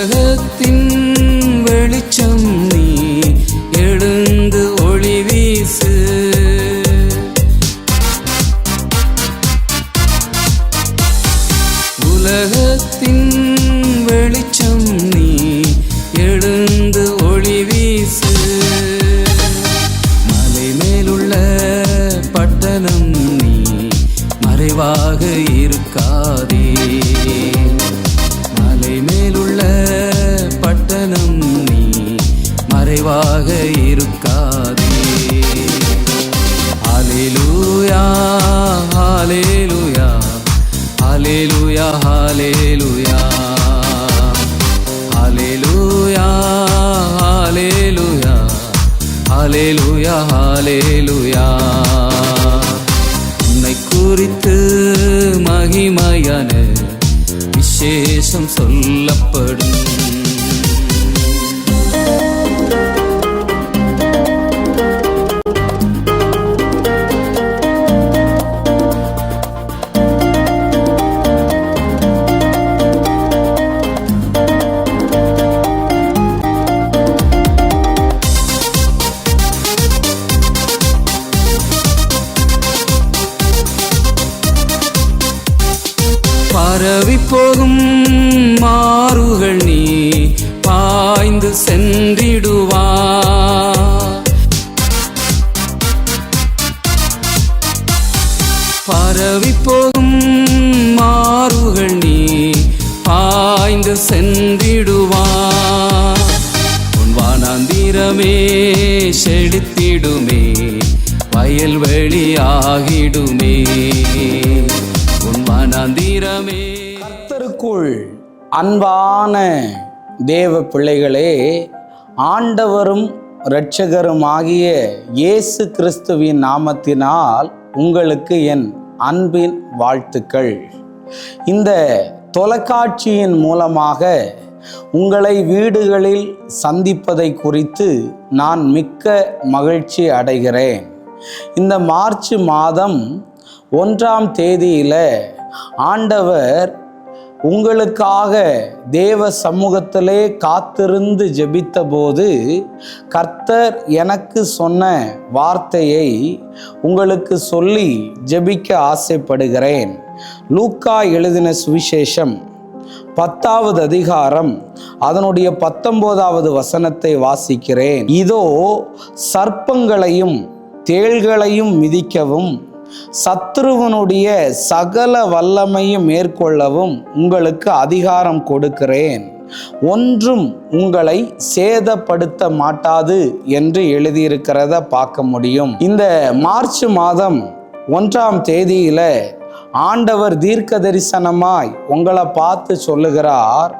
உலகத்தின் வெளிச்சம் நீ, எழுந்து ஒளி வீசு. உலகத்தின் வெளிச்சம் நீ, எழுந்து ஒளி வீசு. மலை மேலுள்ள பட்டணம் நீ, மறைவாக இருக்காதே. மலை மேலுள்ள பட்டணம் நீ, மறைவாக இருக்காதே. ஹல்லேலூயா ஹல்லேலூயா ஹல்லேலூயா ஹல்லேலூயா ஹல்லேலூயா ஹல்லேலூயா ஹல்லேலூயா ஹல்லேலூயா. உன்னை குறித்து மகிமையான விசேஷம் சொல்லப்படும். பரவி போகும் மாறுகள் நீ, பாய்ந்து சென்றிடுவார். பரவி போகும் மாறுகள் நீ, பாய்ந்து சென்றிடுவார். உன் வானாந்திரமே செழித்திடுமே, வயல்வெளியாகிடுமே. கர்த்தருக்குள் அன்பான தேவ பிள்ளைகளே, ஆண்டவரும் இரட்சகருமாகிய இயேசு கிறிஸ்துவின் நாமத்தினால் உங்களுக்கு என் அன்பின் வாழ்த்துக்கள். இந்த தொலைக்காட்சியின் மூலமாக உங்களை வீடுகளில் சந்திப்பதை குறித்து நான் மிக்க மகிழ்ச்சி அடைகிறேன். இந்த மார்ச் மாதம் 1ஆம் தேதியில் ஆண்டவர் உங்களுக்காக தேவ சமூகத்திலே காத்திருந்து ஜெபித்த போது கர்த்தர் எனக்கு சொன்ன வார்த்தையை உங்களுக்கு சொல்லி ஜெபிக்க ஆசைப்படுகிறேன். லூக்கா எழுதின சுவிசேஷம் 10வது அதிகாரம் அதனுடைய 19வது வசனத்தை வாசிக்கிறேன். இதோ சர்ப்பங்களையும் தேள்களையும் மிதிக்கவும் சத்துருவனுடைய சகல வல்லமையும் மேற்கொள்ளவும் உங்களுக்கு அதிகாரம் கொடுக்கிறேன், ஒன்றும் உங்களை சேதப்படுத்த மாட்டாது என்று எழுதியிருக்கிறத பார்க்க முடியும். இந்த மார்ச் மாதம் 1ஆம் தேதியில ஆண்டவர் தீர்க்க தரிசனமாய் உங்களை பார்த்து சொல்லுகிறார்,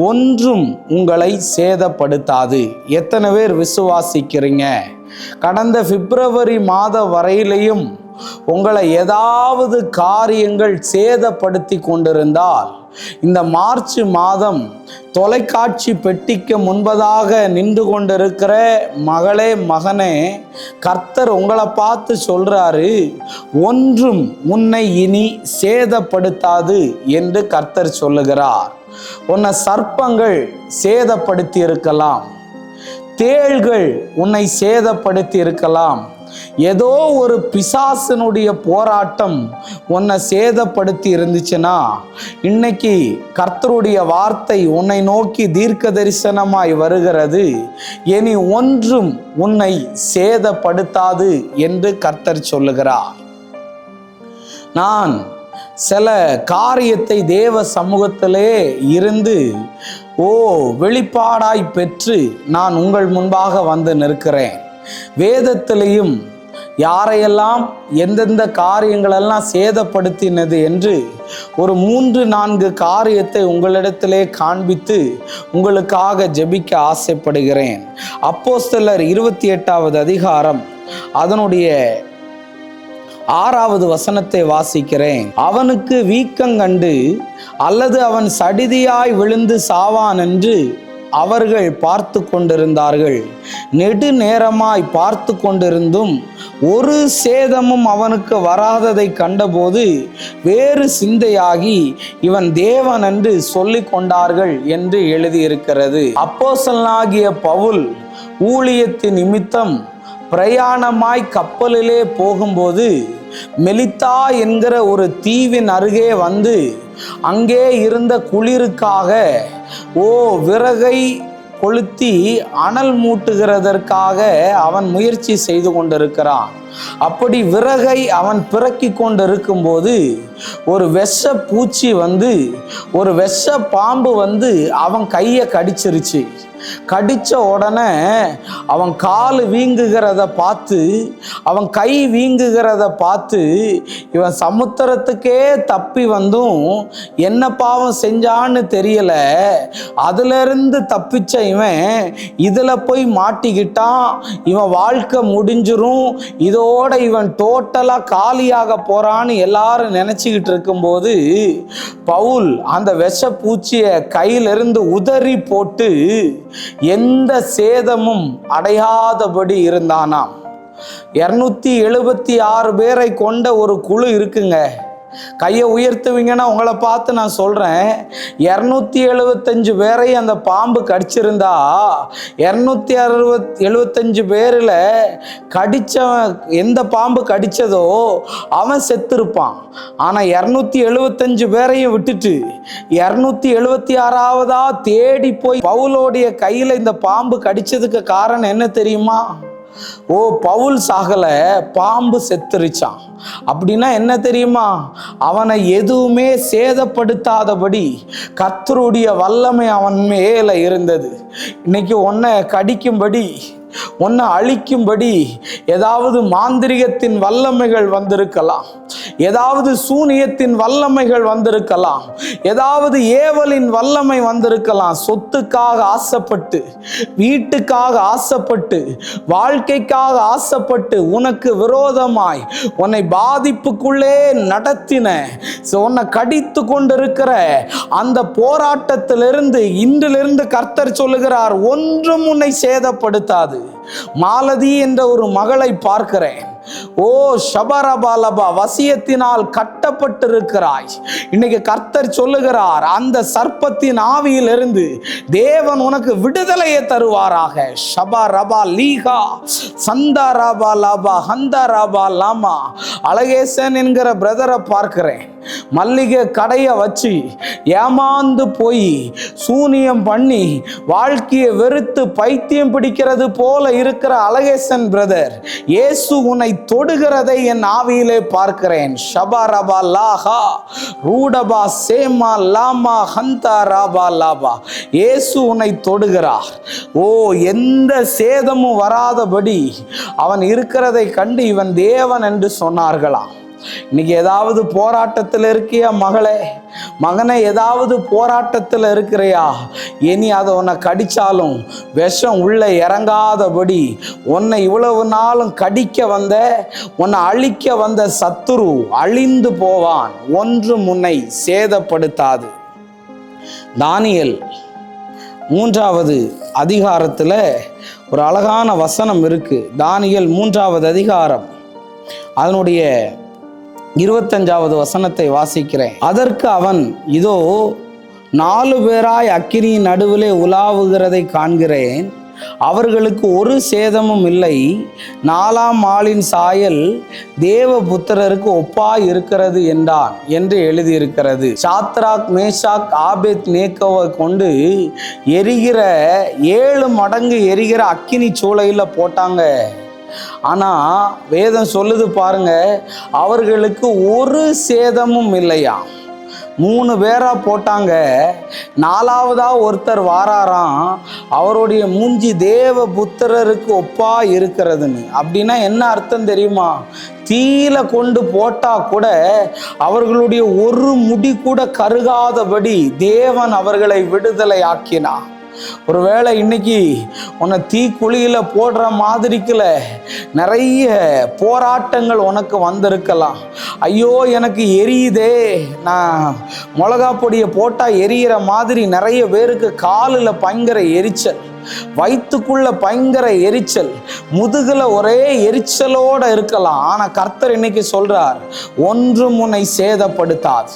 ஒன்றும் உங்களை சேதப்படுத்தாது. எத்தனை பேர் விசுவாசிக்கிறீங்க? கடந்த பிப்ரவரி மாதம் வரையிலையும் உங்களை ஏதாவது காரியங்கள் சேதப்படுத்தி கொண்டிருந்தால், இந்த மார்ச் மாதம் தொலைக்காட்சி பெட்டிக்கு முன்பதாக நின்று கொண்டிருக்கிற மகளே மகனே, கர்த்தர் உங்களை பார்த்து சொல்றாரு, ஒன்றும் உன்னை இனி சேதப்படுத்தாது என்று கர்த்தர் சொல்லுகிறார். உன்னை சர்ப்பங்கள் சேதப்படுத்தி இருக்கலாம், தேள்கள் உன்னை சேதப்படுத்தி இருக்கலாம், ஏதோ ஒரு பிசாசினுடைய போராட்டம் உன்னை சேதப்படுத்தி இருந்துச்சுன்னா, இன்னைக்கு கர்த்தருடைய வார்த்தை உன்னை நோக்கி தீர்க்க தரிசனமாய் வருகிறது, இனி ஒன்றும் உன்னை சேதப்படுத்தாது என்று கர்த்தர் சொல்லுகிறார். நான் சில காரியத்தை தேவ சமூகத்திலே இருந்து வெளிப்பாடாய் பெற்று நான் உங்கள் முன்பாக வந்து நிற்கிறேன். வேதத்திலையும் யாரையெல்லாம் எந்தெந்த காரியங்களெல்லாம் சேதப்படுத்தினது என்று ஒரு 3-4 காரியத்தை உங்களிடத்திலே காண்பித்து உங்களுக்காக ஜெபிக்க ஆசைப்படுகிறேன். அப்போஸ்தலர் 28வது அதிகாரம் அதனுடைய 6வது வசனத்தை வாசிக்கிறேன். அவனுக்கு வீக்கங்கண்டு அல்லது அவன் சடிதியாய் விழுந்து சாவான் என்று அவர்கள் பார்த்து கொண்டிருந்தார்கள். நெடுநேரமாய் பார்த்து கொண்டிருந்தும் ஒரு சேதமும் அவனுக்கு வராததை கண்டபோது வேறு சிந்தையாகி இவன் தேவன் என்று சொல்லிக் கொண்டார்கள் என்று எழுதியிருக்கிறது. அப்போஸ்தலனாகிய பவுல் ஊழியத்தின் நிமித்தம் பிரயாணமாய் கப்பலிலே போகும்போது மெலித்தா என்கிற ஒரு தீவின் அருகே வந்து அங்கே இருந்த குளிருக்காக விறகை கொளுத்தி அனல் மூட்டுகிறதற்காக அவன் முயற்சி செய்து கொண்டிருக்கிறான். அப்படி விறகை அவன் பிறக்கி கொண்டிருக்கும் போது ஒரு விஷ பூச்சி வந்து, ஒரு விஷ பாம்பு வந்து அவன் கையை கடிச்சிருச்சு. கடிச்ச உடனே அவன் கால் வீங்குகிறத பார்த்து, அவன் கை வீங்குகிறத பார்த்து இவன் சமுத்திரத்துக்கே தப்பி வந்தும் என்ன பாவம் செஞ்சான்னு தெரியல. அதிலிருந்து தப்பிச்ச இவன் இதில் போய் மாட்டிக்கிட்டான். இவன் வாழ்க்கை முடிஞ்சிரும், இதோட இவன் டோட்டலாக காலியாக போறான்னு எல்லாரும் நினச்சிக்கிட்டு இருக்கும்போது பவுல் அந்த விஷ பூச்சியை கையிலிருந்து உதறி போட்டு எந்த சேதமும் அடையாதபடி இருந்தானாம். 276 பேரை கொண்ட ஒரு குழு இருக்குங்க. கையை உயர்த்துவீங்கன்னா உங்களை பார்த்து நான் சொல்கிறேன், 275 பேரை அந்த பாம்பு கடிச்சிருந்தா 275 பேரில் கடிச்சவன் எந்த பாம்பு கடிச்சதோ அவன் செத்துருப்பான். ஆனால் 275 பேரையும் விட்டுட்டு 276ஆவதா தேடி போய் பவுலோடைய கையில் இந்த பாம்பு கடிச்சதுக்கு காரணம் என்ன தெரியுமா? பவுல் சாகல, பாம்பு செத்துருச்சான். அப்படின்னா என்ன தெரியுமா? அவனை எதுவுமே சேதப்படுத்தாதபடி கர்த்தருடைய வல்லமை அவன் மேல இருந்தது. இன்னைக்கு உன்னை கடிக்கும்படி, உன்னை அழிக்கும்படி ஏதாவது மாந்திரிகத்தின் வல்லமைகள் வந்திருக்கலாம், ஏதாவது சூனியத்தின் வல்லமைகள் வந்திருக்கலாம், ஏதாவது ஏவலின் வல்லமை வந்திருக்கலாம். சொத்துக்காக ஆசைப்பட்டு, வீட்டுக்காக ஆசைப்பட்டு, வாழ்க்கைக்காக ஆசைப்பட்டு உனக்கு விரோதமாய் உன்னை பாதிப்புக்குள்ளே நடத்தின, உன்னை கடித்து கொண்டிருக்கிற அந்த போராட்டத்திலிருந்து இன்றிலிருந்து கர்த்தர் சொல்லுகிறார், ஒன்றும் உன்னை சேதப்படுத்தாது. மாலதி என்ற ஒரு மகளை பார்க்கிறேன். ஷபரபாலபா, வசியத்தினால் கட்டப்பட்டிருக்கிறாய். இன்னைக்கு கர்த்தர் சொல்லுகிறார், அந்த சர்ப்பத்தின் ஆவியிலிருந்து தேவன் உனக்கு விடுதலையை தருவாராக. ஷபரபா லீகா சந்தரபா லபா ஹந்தரபா லாமா. அழகேசன் என்கிற பிரதரை பார்க்கிறேன். மல்லிகை கடையை வச்சு ஏமாந்து போய் சூனியம் பண்ணி வாழ்க்கையை வெறுத்து பைத்தியம் பிடிக்கிறது போல இருக்கிற அழகேசன் பிரதர், இயேசு உன்னை தொடுகிறதை என் ஆவியிலே பார்க்கிறேன். ஷபரபா லாஹா ரூடபா சேமா லாமா ஹந்தா ராபா லாபா. இயேசு உன்னை தொடுகிறார். எந்த சேதமும் வராதபடி அவன் இருக்கிறதை கண்டு இவன் தேவன் என்று சொன்னார்களாம். இன்னைக்கு ஏதாவது போராட்டத்தில் இருக்கியா மகளே, மகனை, ஏதாவது போராட்டத்தில் இருக்கிறியா? இனி அதை உன்னை கடிச்சாலும் விஷம் உள்ள இறங்காதபடி உன்னை இவ்வளவு நாளும் கடிக்க வந்த, உன்னை அழிக்க வந்த சத்துரு அழிந்து போவான், ஒன்றும் உன்னை சேதப்படுத்தாது. தானியேல் 3வது அதிகாரத்தில் ஒரு அழகான வசனம் இருக்கு. தானியேல் 3வது அதிகாரம் அதனுடைய 25வது வசனத்தை வாசிக்கிறேன். அதற்கு அவன், இதோ 4 பேராய் அக்கினியின் நடுவிலே உலாவுகிறதை காண்கிறேன், அவர்களுக்கு ஒரு சேதமும் இல்லை, 4ஆம் ஆளின் சாயல் தேவபுத்திரருக்கு ஒப்பாய் இருக்கிறது என்றான் என்று எழுதியிருக்கிறது. சாத்ராக் மேஷாக் ஆபேத் நேகோவை கொண்டு எரிகிற 7 மடங்கு எரிகிற அக்கினி சூளையில் போட்டாங்க. ஆனால் வேதம் சொல்லுது பாருங்க, அவர்களுக்கு ஒரு சேதமும் இல்லையா. 3 பேரா போட்டாங்க, 4ஆவதா ஒருத்தர் வாராராம், அவருடைய மூஞ்சி தேவ புத்திரருக்கு ஒப்பா இருக்கிறதுன்னு. அப்படின்னா என்ன அர்த்தம் தெரியுமா? தீயில கொண்டு போட்டா கூட அவர்களுடைய ஒரு முடி கூட கருகாதபடி தேவன் அவர்களை விடுதலை ஆக்கினார். ஒருவேளை இன்னைக்கு உன்னை தீக்குழியில் போடுற மாதிரிக்குல நிறைய போராட்டங்கள் உனக்கு வந்திருக்கலாம். ஐயோ எனக்கு எரியுதே, நான் மிளகா பொடியை போட்டால் எரியிற மாதிரி நிறைய பேருக்கு காலில் பயங்கர எரிச்சல், வயிற்றுக்குள்ள பயங்கர எரிச்சல், முதுகுல ஒரே எரிச்சலோட இருக்கலாம். ஆனால் கர்த்தர் இன்னைக்கு சொல்றார், ஒன்றும் உன்னை சேதப்படுத்தாது,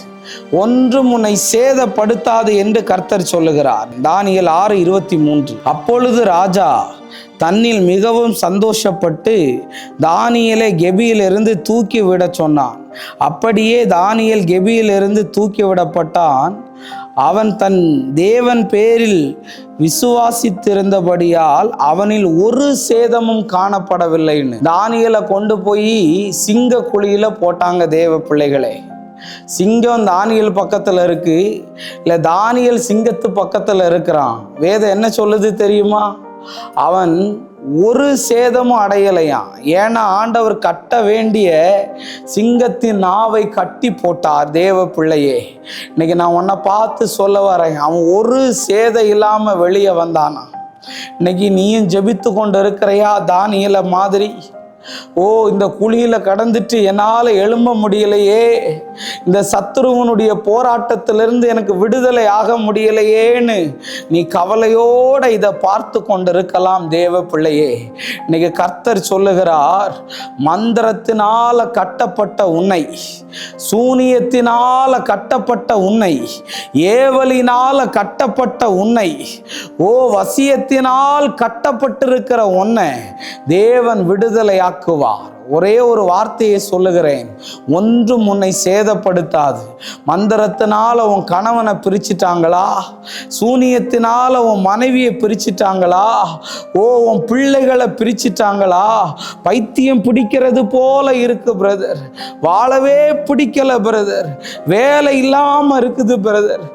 ஒன்றும் உன்னை சேதப்படுத்தாது என்று கர்த்தர் சொல்லுகிறார். தானியேல் 6:23. அப்பொழுது ராஜா தன்னில் மிகவும் சந்தோஷப்பட்டு தானியேலை கெபியிலிருந்து தூக்கி விட சொன்னான். அப்படியே தானியேல் கெபியிலிருந்து தூக்கி விடப்பட்டான். அவன் தன் தேவன் பேரில் விசுவாசித்திருந்தபடியால் அவனில் ஒரு சேதமும் காணப்படவில்லைன்னு. தானியேலை கொண்டு போய் சிங்க குழியில போட்டாங்க. தேவ பிள்ளைகளே, சிங்கம் தானியேல் பக்கத்தில் இருக்கு, இல்லை தானியேல் சிங்கத்து பக்கத்தில் இருக்கிறான். வேதம் என்ன சொல்லுது தெரியுமா? அவன் ஒரு சேதமும் அடையலையாம். ஏன்னா ஆண்டவர் கட்ட வேண்டிய சிங்கத்தின் நாவை கட்டி போட்டார். தேவ பிள்ளையே, இன்னைக்கு நான் உன்னை பார்த்து சொல்ல வரேன், அவன் ஒரு சேதம் இல்லாமல் வெளியே வந்தானா. இன்னைக்கு நீயும் ஜெபித்து கொண்டு இருக்கிறையா தானியேலை மாதிரி? ஓ, இந்த குழியில கடந்துட்டு என்னால் எழும்ப முடியலையே, இந்த சத்துருவனுடைய போராட்டத்திலிருந்து எனக்கு விடுதலை ஆக முடியலையேன்னு நீ கவலையோட இதை பார்த்து கொண்டிருக்கலாம். தேவ பிள்ளையே, இன்னைக்கு கர்த்தர் சொல்லுகிறார், மந்திரத்தினால கட்டப்பட்ட உன்னை, சூனியத்தினால கட்டப்பட்ட உன்னை, ஏவலினால கட்டப்பட்ட உன்னை, ஓ வசியத்தினால் கட்டப்பட்டிருக்கிற உன்னை தேவன் விடுதலை ஆக்குவார். ஒரே ஒரு வார்த்தையை சொல்லுகிறேன், ஒன்றும் உன்னை சேதப்படுத்தாது. மந்திரத்தினால உன் கணவனை பிரிச்சிட்டாங்களா? சூனியத்தினால உன் மனைவியை பிரிச்சிட்டாங்களா? ஓ, உன் பிள்ளைகளை பிரிச்சிட்டாங்களா? பைத்தியம் பிடிக்கிறது போல இருக்கு பிரதர், வாழவே பிடிக்கல பிரதர், வேலை இல்லாம இருக்குது பிரதர்,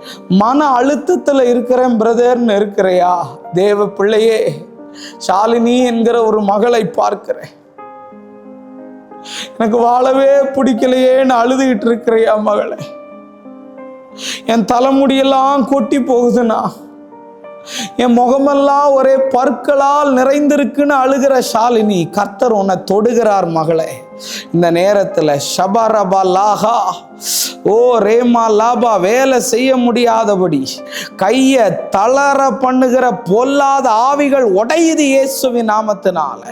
மன அழுத்தத்தில் இருக்கிறேன் பிரதர்னு இருக்கிறையா? தேவ பிள்ளையே, ஷாலினி என்கிற ஒரு மகளை பார்க்கிறேன், எனக்கு வாழவே பிடிக்கலையேன்னு அழுதுகிட்டு இருக்கிறையா மகளே? என் தலைமுடியெல்லாம் கொட்டி போகுதுண்ணா, என் முகமெல்லாம் ஒரே பற்களால் நிறைந்திருக்குன்னு அழுகிற ஷாலினி, கர்த்தர் உன்னை தொடுகிறார் மகளே. இந்த நேரத்தில் ஷபரபா லாஹா, ஓ ரேமா லாபா, வேலை செய்ய முடியாதபடி கையை தளர பண்ணுகிற பொல்லாத ஆவிகள் உடையுது இயேசுவின் நாமத்தினால.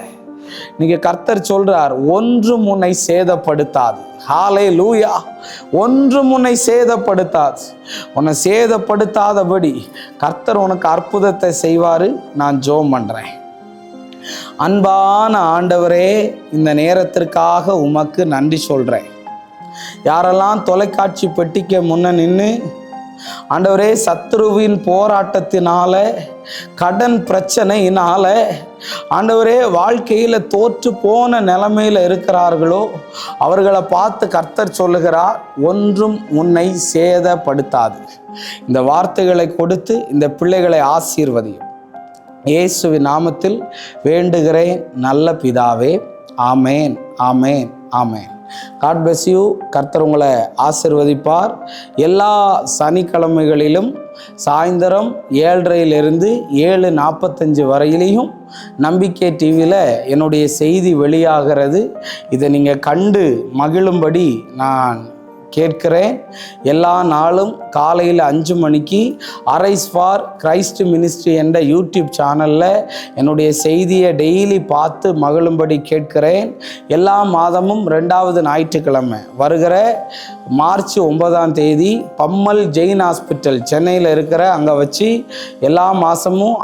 நீங்க கர்த்தர் சொல்றார், ஒன்றும் உன்னை சேதப்படுத்தாது. ஹல்லேலூயா. ஒன்றும் உன்னை சேதப்படுத்தாது. உன்னை சேதப்படுத்தாதபடி கர்த்தர் உனக்கு அற்புதத்தை செய்வாரு. நான் ஜெபம் பண்றேன். அன்பான ஆண்டவரே, இந்த நேரத்திற்காக உமக்கு நன்றி சொல்றேன். யாரெல்லாம் தொலைக்காட்சி பெட்டிக்கு முன்ன நின்று ஆண்டவரே சத்துருவின் போராட்டத்தினால, கடன் பிரச்சனையினால ஆண்டவரே வாழ்க்கையில் தோற்று போன நிலைமையில் இருக்கிறார்களோ அவர்களை பார்த்து கர்த்தர் சொல்லுகிறார், ஒன்றும் உன்னை சேதப்படுத்தாது. இந்த வார்த்தைகளை கொடுத்து இந்த பிள்ளைகளை ஆசீர்வதியும். இயேசுவின் நாமத்தில் வேண்டுகிறேன் நல்ல பிதாவே. ஆமேன், ஆமேன், ஆமேன். God bless you. கர்த்தர் உங்களை ஆசீர்வதிப்பார். எல்லா சனிக்கிழமைகளிலும் சாயந்தரம் 7:30 7:45 வரையிலையும் நம்பிக்கை டிவியில் என்னுடைய செய்தி வெளியாகிறது. இதை நீங்கள் கண்டு மகிழும்படி நான் கேட்கிறேன். எல்லா நாளும் காலையில் 5 மணிக்கு அரைஸ் ஃபார் கிரைஸ்ட் மினிஸ்ட்ரி என்ற யூடியூப் சேனலில் என்னுடைய செய்தியை டெய்லி பார்த்து மகிழும்படி கேட்கிறேன். எல்லா மாதமும் 2வது ஞாயிற்றுக்கிழமை வருகிற மார்ச் 9ஆம் தேதி பம்மல் ஜெயின் ஹாஸ்பிட்டல் சென்னையில் இருக்கிற அங்கே வச்சு எல்லா மாதமும்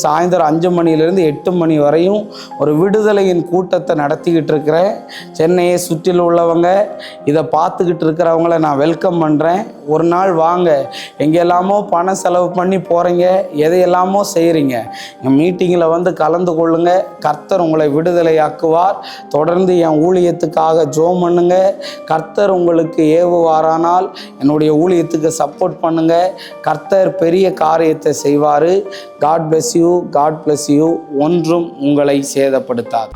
சாயந்தரம் 5 மணிலேருந்து 8 மணி வரையும் ஒரு விடுதலையின் கூட்டத்தை நடத்திக்கிட்டு இருக்கிறேன். சென்னையை சுற்றில் உள்ளவங்க இதை பார்த்துக்கிட்டு இருக்கிற அவங்கள நான் வெல்கம் பண்ணுறேன். ஒரு நாள் வாங்க, எங்கெல்லாமோ பணம் செலவு பண்ணி போகிறீங்க, எதையெல்லாமோ செய்கிறீங்க, என் மீட்டிங்கில் வந்து கலந்து கொள்ளுங்க. கர்த்தர் உங்களை விடுதலையாக்குவார். தொடர்ந்து என் ஊழியத்துக்காக ஜெபம் பண்ணுங்க. கர்த்தர் உங்களுக்கு ஏவுவாரானால் என்னுடைய ஊழியத்துக்கு சப்போர்ட் பண்ணுங்க. கர்த்தர் பெரிய காரியத்தை செய்வார். God bless you, God bless you. ஒன்றும் உங்களை சேதப்படுத்தாது.